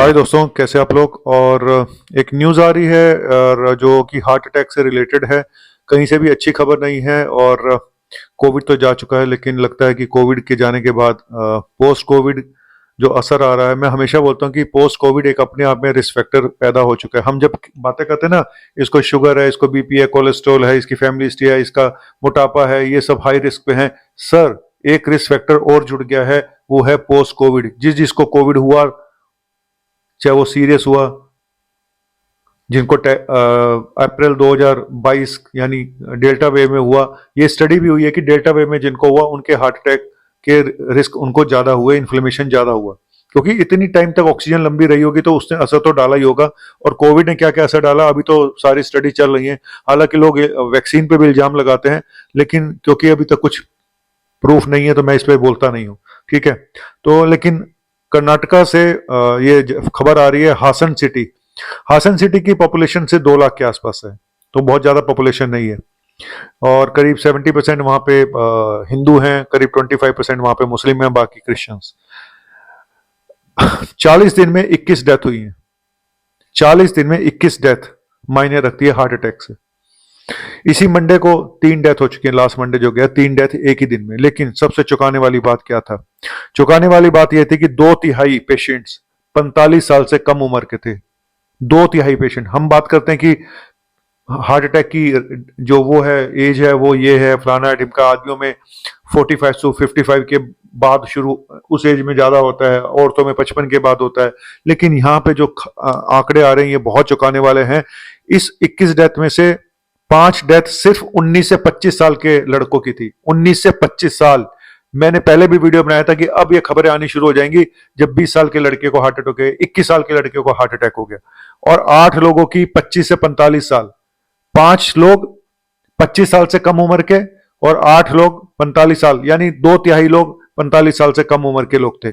हाय दोस्तों, कैसे आप लोग। और एक न्यूज़ आ रही है और जो कि हार्ट अटैक से रिलेटेड है। कहीं से भी अच्छी खबर नहीं है। और कोविड तो जा चुका है, लेकिन लगता है कि कोविड के जाने के बाद पोस्ट कोविड जो असर आ रहा है, मैं हमेशा बोलता हूँ कि पोस्ट कोविड एक अपने आप में रिस्क फैक्टर पैदा हो चुका है। हम जब बातें करते हैं ना, इसको शुगर है, इसको बीपी है, कोलेस्ट्रॉल है, इसकी फैमिली हिस्ट्री है, इसका मोटापा है, ये सब हाई रिस्क पे हैं। सर, एक रिस्क फैक्टर और जुड़ गया है, वो है पोस्ट कोविड। जिसको कोविड हुआ, चाहे वो सीरियस हुआ, जिनको अप्रैल 2022 यानी डेल्टा वेव में हुआ। ये स्टडी भी हुई है कि डेल्टा वेव में जिनको हुआ उनके हार्ट अटैक के रिस्क उनको ज्यादा हुए, इन्फ्लेमेशन ज्यादा हुआ, क्योंकि इतनी टाइम तक ऑक्सीजन लंबी रही होगी तो उसने असर तो डाला ही होगा। और कोविड ने क्या क्या असर डाला, अभी तो सारी स्टडी चल रही है। हालांकि लोग वैक्सीन पे भी इल्जाम लगाते हैं, लेकिन क्योंकि अभी तक कुछ प्रूफ नहीं है तो मैं इस पे बोलता नहीं हूँ। ठीक है। तो लेकिन कर्नाटका से ये खबर आ रही है। हासन सिटी की पॉपुलेशन से 2 लाख के आसपास है, तो बहुत ज्यादा पॉपुलेशन नहीं है। और करीब 70% वहां पे हिंदू हैं, करीब 25% वहां पे मुस्लिम हैं, बाकी क्रिश्चियंस। 40 दिन में 21 डेथ हुई है। 40 दिन में 21 डेथ मायने रखती है हार्ट अटैक से। इसी मंडे को 3 डेथ हो चुकी है। लास्ट मंडे जो गया, 3 डेथ एक ही दिन में। लेकिन सबसे चौंकाने वाली बात क्या था? चौंकाने वाली बात यह थी कि 2/3 पेशेंट्स 45 साल से कम उम्र के थे। 2/3 पेशेंट। हम बात करते हैं कि हार्ट अटैक की जो वो है एज है, वो ये है फलाना ढिमका। आदमियों में 45 से 55 के बाद शुरू, उस एज में ज्यादा होता है। औरतों में 55 के बाद होता है। लेकिन यहाँ पे जो आंकड़े आ रहे हैं ये बहुत चौंकाने वाले हैं। इस 21 डेथ में से 5 डेथ सिर्फ 19 से 25 साल के लड़कों की थी। 19 से 25 साल। मैंने पहले भी वीडियो बनाया था कि अब ये खबरें आनी शुरू हो जाएंगी जब 20 साल के लड़के को हार्ट अटैक हो गया, 21 साल के लड़के को हार्ट अटैक हो गया। और 8 लोगों की 25 से 45 साल। 5 लोग 25 साल से कम उम्र के और 8 लोग 45 साल, यानी 2/3 लोग 45 साल से कम उम्र के लोग थे।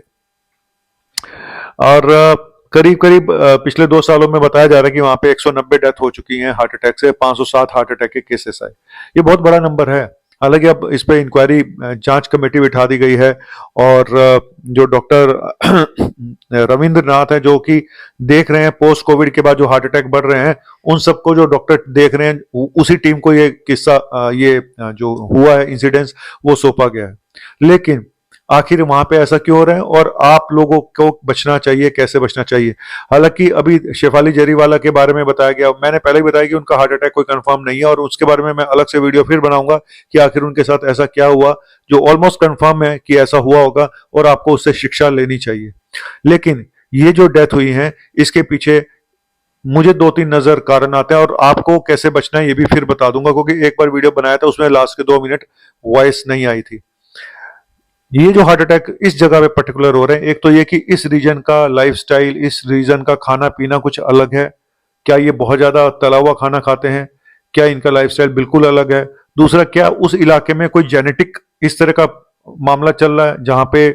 और करीब करीब पिछले 2 सालों में बताया जा रहा है कि वहां पे 190 डेथ हो चुकी हैं हार्ट अटैक से। 507 हार्ट अटैक के केसेस आए। ये बहुत बड़ा नंबर है। हालांकि अब इस पे इंक्वायरी, जांच कमेटी बिठा दी गई है। और जो डॉक्टर रविंद्र नाथ है, जो कि देख रहे हैं पोस्ट कोविड के बाद जो हार्ट अटैक बढ़ रहे हैं, उन सबको जो डॉक्टर देख रहे हैं उसी टीम को ये किस्सा, ये जो हुआ है इंसिडेंस, वो सौंपा गया है। लेकिन आखिर वहां पे ऐसा क्यों हो रहा है और आप लोगों को बचना चाहिए, कैसे बचना चाहिए? हालांकि अभी शेफाली जरीवाला के बारे में बताया गया। मैंने पहले भी बताया कि उनका हार्ट अटैक कोई कंफर्म नहीं है, और उसके बारे में मैं अलग से वीडियो फिर बनाऊंगा कि आखिर उनके साथ ऐसा क्या हुआ जो ऑलमोस्ट कंफर्म है कि ऐसा हुआ होगा, और आपको उससे शिक्षा लेनी चाहिए। लेकिन ये जो डेथ हुई है, इसके पीछे मुझे 2-3 नजर कारण आते हैं, और आपको कैसे बचना है ये भी फिर बता दूंगा, क्योंकि एक बार वीडियो बनाया था उसमें लास्ट के 2 मिनट वॉइस नहीं आई थी। ये जो हार्ट अटैक इस जगह पे पर्टिकुलर हो रहे हैं, एक तो ये कि इस रीजन का लाइफस्टाइल, इस रीजन का खाना पीना कुछ अलग है। क्या ये बहुत ज्यादा तला हुआ खाना खाते हैं? क्या इनका लाइफस्टाइल बिल्कुल अलग है? दूसरा, क्या उस इलाके में कोई जेनेटिक इस तरह का मामला चल रहा है जहां पे,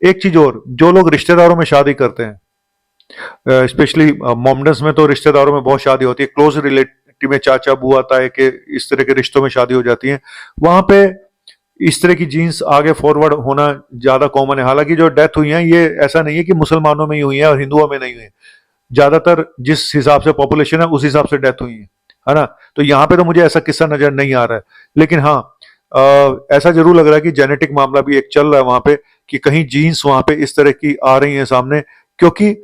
एक चीज और, जो लोग रिश्तेदारों में शादी करते हैं, स्पेशली मोमडन्स में तो रिश्तेदारों में बहुत शादी होती है, क्लोज रिलेटिव में चाचा बुआ ताए के इस तरह के रिश्तों में शादी हो जाती है, वहां पे इस तरह की जीन्स आगे फॉरवर्ड होना ज्यादा कॉमन है। हालांकि जो डेथ हुई है ये ऐसा नहीं है कि मुसलमानों में ही हुई है और हिंदुओं में नहीं हुई है। ज्यादातर जिस हिसाब से पॉपुलेशन है उस हिसाब से डेथ हुई है ना। तो यहाँ पे तो मुझे ऐसा किस्सा नजर नहीं आ रहा है। लेकिन हाँ, ऐसा जरूर लग रहा है कि जेनेटिक मामला भी एक चल रहा है वहां पे, कि कहीं जीन्स वहां पे इस तरह की आ रही है सामने। क्योंकि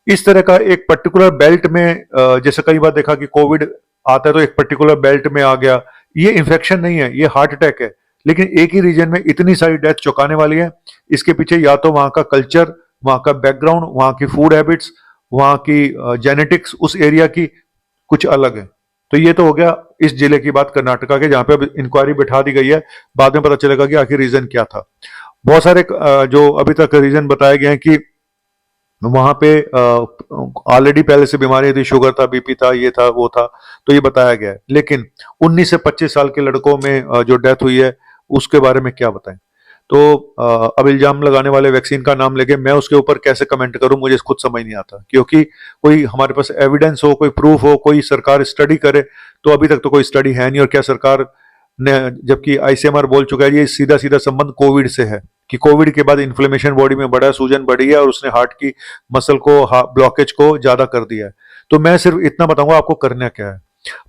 इस तरह का एक पर्टिकुलर बेल्ट में, जैसे कई बार देखा कि कोविड आता है तो एक पर्टिकुलर बेल्ट में आ गया। ये इन्फेक्शन नहीं है, ये हार्ट अटैक है। लेकिन एक ही रीजन में इतनी सारी डेथ चौंकाने वाली है। इसके पीछे या तो वहां का कल्चर, वहां का बैकग्राउंड, वहां की फूड हैबिट्स, वहां की जेनेटिक्स उस एरिया की कुछ अलग है। तो ये तो हो गया इस जिले की बात, कर्नाटका के, जहां पे अब इंक्वायरी बिठा दी गई है। बाद में पता चलेगा कि आखिर रीजन क्या था। बहुत सारे जो अभी तक रीजन बताए गए हैं कि वहां पे ऑलरेडी पहले से बीमारी थी, शुगर था, बीपी था, ये था, वो था, तो ये बताया गया है। लेकिन 19 से 25 साल के लड़कों में जो डेथ हुई है उसके बारे में क्या बताएं? तो अब इल्जाम लगाने वाले वैक्सीन का नाम लेके मैं उसके ऊपर कैसे कमेंट करूं, मुझे खुद समझ नहीं आता। क्योंकि कोई हमारे पास एविडेंस हो, कोई प्रूफ हो, कोई सरकार स्टडी करे, तो अभी तक तो कोई स्टडी है नहीं। और क्या सरकार जबकि आईसीएमआर बोल चुका है ये सीधा सीधा संबंध कोविड से है, कि कोविड के बाद इन्फ्लेमेशन बॉडी में बढ़ा, सूजन बढ़ी है और उसने हार्ट की मसल को, ब्लॉकेज को ज्यादा कर दिया है। तो मैं सिर्फ इतना बताऊंगा आपको करना क्या है।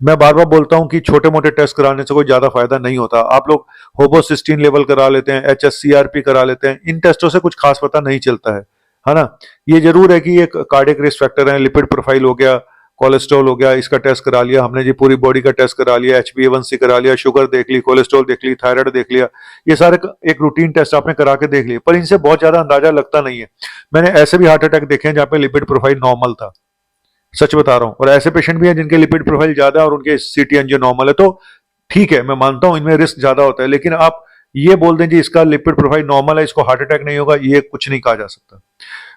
मैं बार बार बोलता हूं कि छोटे मोटे टेस्ट कराने से कोई ज्यादा फायदा नहीं होता। आप लोग होमोसिस्टीन लेवल करा लेते हैं, HSCRP करा लेते हैं, इन टेस्टों से कुछ खास पता नहीं चलता है ना। ये जरूर है कि ये कार्डियक रिस्क फैक्टर है, लिपिड प्रोफाइल हो गया, कोलेस्ट्रॉल हो गया, इसका टेस्ट करा लिया हमने जी, पूरी बॉडी का टेस्ट करा लिया, HbA1c करा लिया, शुगर देख ली, कोलेस्ट्रॉल देख ली, थायराइड देख लिया, ये सारे एक रूटीन टेस्ट आपने करा के देख लिए, पर इनसे बहुत ज्यादा अंदाजा लगता नहीं है। मैंने ऐसे भी हार्ट अटैक देखे हैं जहाँ पे लिपिड प्रोफाइल नॉर्मल था, सच बता रहा हूं, और ऐसे पेशेंट भी हैं जिनके लिपिड प्रोफाइल ज्यादा है और उनके सीटी एंजियो नॉर्मल है। तो ठीक है, मैं मानता हूं इनमें रिस्क ज्यादा होता है, लेकिन आप ये बोल दें जी इसका लिपिड प्रोफाइल नॉर्मल है, इसको हार्ट अटैक नहीं होगा, ये कुछ नहीं कहा जा सकता।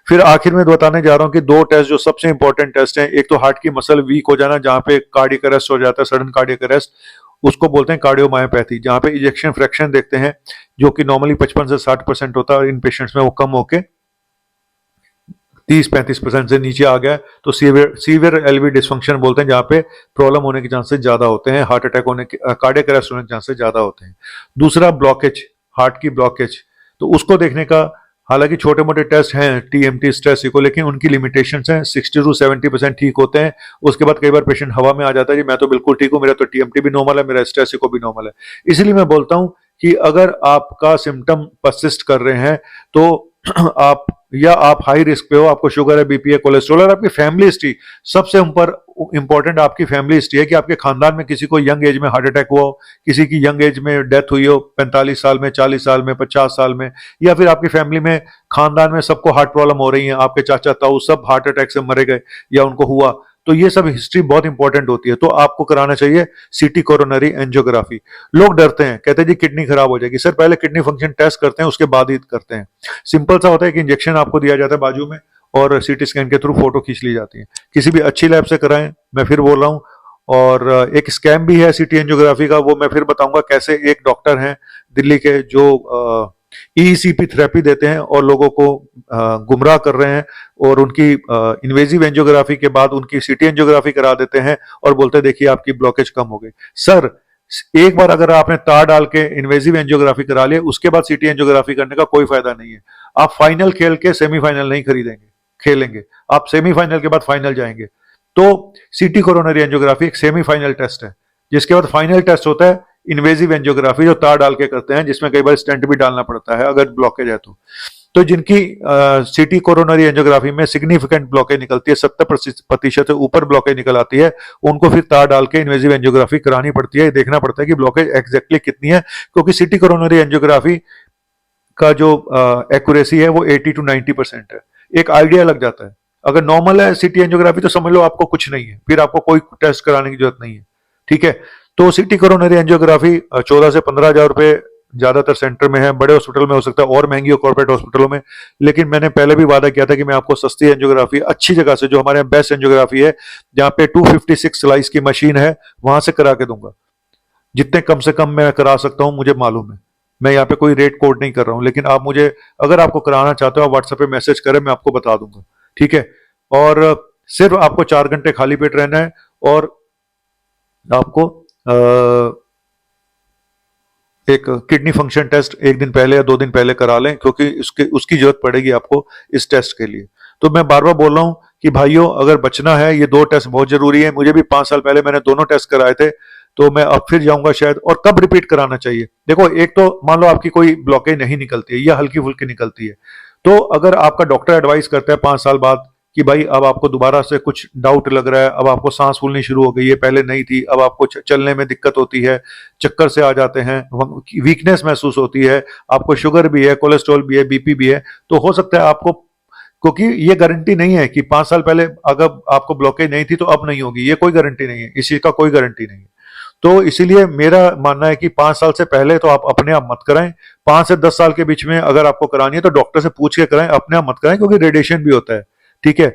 फिर आखिर में बताने जा रहा हूं कि दो टेस्ट जो सबसे इंपॉर्टेंट टेस्ट हैं, एक तो हार्ट की मसल वीक हो जाना जहां पे कार्डियक अरेस्ट हो जाता है, सडन कार्डियक अरेस्ट, उसको बोलते हैं कार्डियोमायोपैथी, जहां पे इजेक्शन फ्रैक्शन देखते हैं जो कि नॉर्मली 55 से 60% होता है और इन पेशेंट्स में वो कम होके 30-35% से नीचे आ गया, तो सीवियर एलवी डिसफंक्शन बोलते हैं, जहां पे प्रॉब्लम होने के चांसेस ज्यादा होते हैं, हार्ट अटैक होने के, कार्डियक अरेस्ट होने के चांसेस ज्यादा होते हैं। दूसरा ब्लॉकेज, हार्ट की ब्लॉकेज, तो उसको देखने का हालांकि छोटे मोटे टेस्ट हैं, TMT, स्ट्रेस इको, लेकिन उनकी लिमिटेशंस हैं। 60 to 70% ठीक होते हैं, उसके बाद कई बार पेशेंट हवा में आ जाता है जी मैं तो बिल्कुल ठीक हूँ, मेरा तो TMT भी नॉर्मल है, मेरा स्ट्रेस इको भी नॉर्मल है। इसलिए मैं बोलता हूं कि अगर आपका सिम्टम परसिस्ट कर रहे हैं तो आप, या आप हाई रिस्क पे हो, आपको शुगर है, BP है, कोलेस्ट्रॉल, और आपकी फैमिली हिस्ट्री, सबसे ऊपर इंपॉर्टेंट आपकी फैमिली हिस्ट्री है कि आपके खानदान में किसी को यंग एज में हार्ट अटैक हुआ हो, किसी की यंग एज में डेथ हुई हो, 45 साल में, 40 साल में, 50 साल में, या फिर आपकी फैमिली में खानदान में सबको हार्ट प्रॉब्लम हो रही है, आपके चाचा ताऊ सब हार्ट अटैक से मरे गए या उनको हुआ, तो ये सब हिस्ट्री बहुत इंपॉर्टेंट होती है। तो आपको कराना चाहिए सीटी कोरोनरी एंजियोग्राफी। लोग डरते हैं, कहते हैं जी किडनी खराब हो जाएगी। सर पहले किडनी फंक्शन टेस्ट करते हैं, उसके बाद ही करते हैं। सिंपल सा होता है कि इंजेक्शन आपको दिया जाता है बाजू में और सीटी स्कैन के थ्रू फोटो खींच ली जाती है। किसी भी अच्छी लैब से कराएं, मैं फिर बोल रहा हूं। और एक स्कैम भी है सीटी एंजियोग्राफी का, वो मैं फिर बताऊंगा कैसे। एक डॉक्टर हैं दिल्ली के जो EECP थेरेपी देते हैं और लोगों को गुमराह कर रहे हैं, और उनकी इन्वेजिव एंजियोग्राफी के बाद उनकी सीटी एंजियोग्राफी करा देते हैं और बोलते हैं देखिए आपकी ब्लॉकेज कम हो गई। सर एक बार अगर आपने तार डाल के इन्वेजिव एंजियोग्राफी करा लिया, उसके बाद सीटी एंजियोग्राफी करने का कोई फायदा नहीं है। आप फाइनल खेल के सेमीफाइनल नहीं खरीदेंगे, खेलेंगे आप सेमीफाइनल के बाद फाइनल जाएंगे। तो सीटी कोरोनरी एंजियोग्राफी एक सेमीफाइनल टेस्ट है, जिसके बाद फाइनल टेस्ट होता है इन्वेजिव एंजियोग्राफी, जो तार डाल के करते हैं, जिसमें कई बार स्टेंट भी डालना पड़ता है अगर ब्लॉकेज है तो जिनकी सीटी कोरोनरी एंजियोग्राफी में सिग्निफिकेंट ब्लॉकेज निकलती है, 70% से ऊपर ब्लॉकेज निकल आती है, उनको फिर तार डाल के इन्वेजिव एंजियोग्राफी करानी पड़ती है। देखना पड़ता है कि ब्लॉकेज एग्जैक्टली कितनी है, क्योंकि सीटी कोरोनरी एंजियोग्राफी का जो एक्यूरेसी है वो 80 to 90% है। एक आइडिया लग जाता है। अगर नॉर्मल है सीटी एंजियोग्राफी तो समझ लो आपको कुछ नहीं है, फिर आपको कोई टेस्ट कराने की जरूरत नहीं है। ठीक है, तो सीटी कोरोनरी एंजियोग्राफी 14 से 15 हजार रुपए ज्यादातर सेंटर में है, बड़े हॉस्पिटल में हो सकता है और महंगी हो कॉर्पोरेट हॉस्पिटलों में। लेकिन मैंने पहले भी वादा किया था कि मैं आपको सस्ती एंजियोग्राफी अच्छी जगह से, जो हमारे यहाँ बेस्ट एंजियोग्राफी है, जहाँ पे 256 स्लाइस की मशीन है, वहां से करा के दूंगा। जितने कम से कम मैं करा सकता हूँ मुझे मालूम है, मैं यहाँ पे कोई रेट कोड नहीं कर रहा हूँ, लेकिन आप मुझे अगर आपको कराना चाहते हो आप व्हाट्सएप पे मैसेज करें, मैं आपको बता दूंगा। ठीक है, और सिर्फ आपको 4 घंटे खाली पेट रहना है, और आपको एक किडनी फंक्शन टेस्ट 1 दिन पहले या 2 दिन पहले करा लें, क्योंकि उसकी जरूरत पड़ेगी आपको इस टेस्ट के लिए। तो मैं बार बार बोल रहा हूं कि भाइयों अगर बचना है, ये 2 टेस्ट बहुत जरूरी है। मुझे भी 5 साल पहले मैंने दोनों टेस्ट कराए थे, तो मैं अब फिर जाऊंगा शायद। और कब रिपीट कराना चाहिए? देखो, एक तो मान लो आपकी कोई ब्लॉकेज नहीं निकलती है या हल्की फुल्की निकलती है, तो अगर आपका डॉक्टर एडवाइस करता है 5 साल बाद कि भाई अब आपको दोबारा से कुछ डाउट लग रहा है, अब आपको सांस फूलनी शुरू हो गई है, पहले नहीं थी, अब आपको चलने में दिक्कत होती है, चक्कर से आ जाते हैं, वीकनेस महसूस होती है, आपको शुगर भी है, कोलेस्ट्रॉल भी है, BP भी है, तो हो सकता है आपको, क्योंकि ये गारंटी नहीं है कि 5 साल पहले अगर आपको ब्लॉकेज नहीं थी तो अब नहीं होगी, ये कोई गारंटी नहीं है, इस चीज का कोई गारंटी नहीं है। तो इसीलिए मेरा मानना है कि 5 साल से पहले तो आप अपने आप मत कराएं। 5 से 10 साल के बीच में अगर आपको करानी है तो डॉक्टर से पूछ के कराएं, अपने आप मत कराएं, क्योंकि रेडिएशन भी होता है। ठीक है,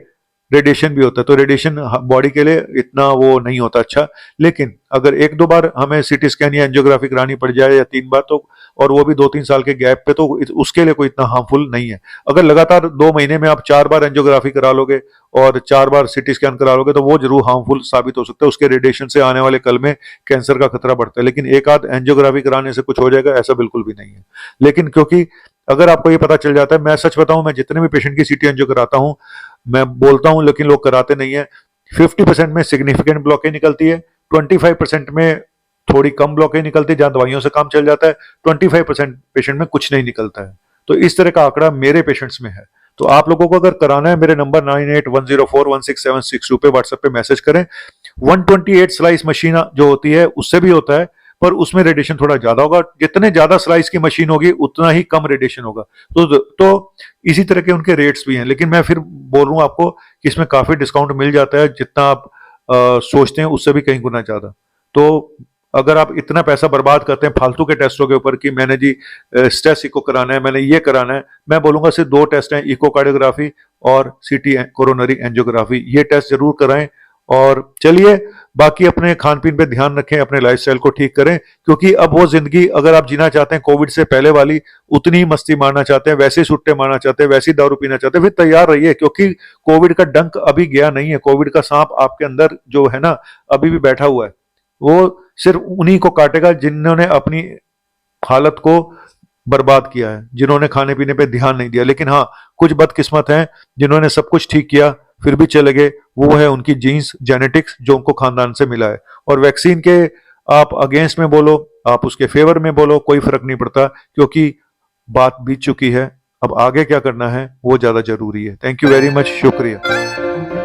रेडिएशन भी होता है, तो रेडिएशन बॉडी के लिए इतना वो नहीं होता अच्छा। लेकिन अगर एक दो बार हमें सीटी स्कैन या एंजियोग्राफी करानी पड़ जाए या 3 बार, तो और वो भी 2-3 साल के गैप पे, तो उसके लिए कोई इतना हार्मफुल नहीं है। अगर लगातार 2 महीने में आप 4 बार एंजियोग्राफी करा लोगे और 4 बार सीटी स्कैन करा लोगे, तो वो जरूर हार्मफुल साबित हो सकता है। उसके रेडिएशन से आने वाले कल में कैंसर का खतरा बढ़ता है। लेकिन एक आध एंजियोग्राफी कराने से कुछ हो जाएगा, ऐसा बिल्कुल भी नहीं है। लेकिन क्योंकि अगर आपको ये पता चल जाता है, मैं सच बताऊं, मैं जितने भी पेशेंट की सीटी एंजियो कराता हूं, मैं बोलता हूं लेकिन लोग कराते नहीं है, 50% में सिग्निफिकेंट ब्लॉकेज निकलती है, 25% में थोड़ी कम ब्लॉकेज निकलती है जहां दवाइयों से काम चल जाता है, 25% पेशेंट में कुछ नहीं निकलता है। तो इस तरह का आंकड़ा मेरे पेशेंट्स में है। तो आप लोगों को अगर कराना है, मेरे नंबर 9810416762 पे व्हाट्सएप पे मैसेज करें। 128 स्लाइस मशीन जो होती है उससे भी होता है, पर उसमें रेडिएशन थोड़ा ज्यादा होगा। जितने ज्यादा स्लाइस की मशीन होगी उतना ही कम रेडिएशन होगा। तो इसी तरह के उनके रेट्स भी हैं। लेकिन मैं फिर बोल रहा हूं आपको कि इसमें काफी डिस्काउंट मिल जाता है, जितना आप सोचते हैं उससे भी कहीं गुना ज्यादा। तो अगर आप इतना पैसा बर्बाद करते हैं फालतू के टेस्टों के ऊपर कि मैंने जी स्ट्रेस इको कराना है, मैंने ये कराना है, मैं बोलूंगा सिर्फ 2 टेस्ट हैं, इकोकार्डियोग्राफी और सीटी कोरोनरी एंजियोग्राफी। ये टेस्ट जरूर कराएं। और चलिए, बाकी अपने खान पीन पे ध्यान रखें, अपने लाइफस्टाइल को ठीक करें, क्योंकि अब वो जिंदगी अगर आप जीना चाहते हैं कोविड से पहले वाली, उतनी ही मस्ती मारना चाहते हैं, वैसे ही सुट्टे मारना चाहते हैं, वैसे ही दारू पीना चाहते हैं, फिर तैयार रहिए, क्योंकि कोविड का डंक अभी गया नहीं है। कोविड का सांप आपके अंदर जो है ना, अभी भी बैठा हुआ है। वो सिर्फ उन्हीं को काटेगा जिन्होंने अपनी हालत को बर्बाद किया है, जिन्होंने खाने पीने पे ध्यान नहीं दिया। लेकिन हाँ, कुछ बदकिस्मत हैं जिन्होंने सब कुछ ठीक किया फिर भी चले गए। वो है उनकी जीन्स, जेनेटिक्स, जो उनको खानदान से मिला है। और वैक्सीन के आप अगेंस्ट में बोलो, आप उसके फेवर में बोलो, कोई फर्क नहीं पड़ता, क्योंकि बात बीत चुकी है। अब आगे क्या करना है वो ज्यादा जरूरी है। थैंक यू वेरी मच, शुक्रिया।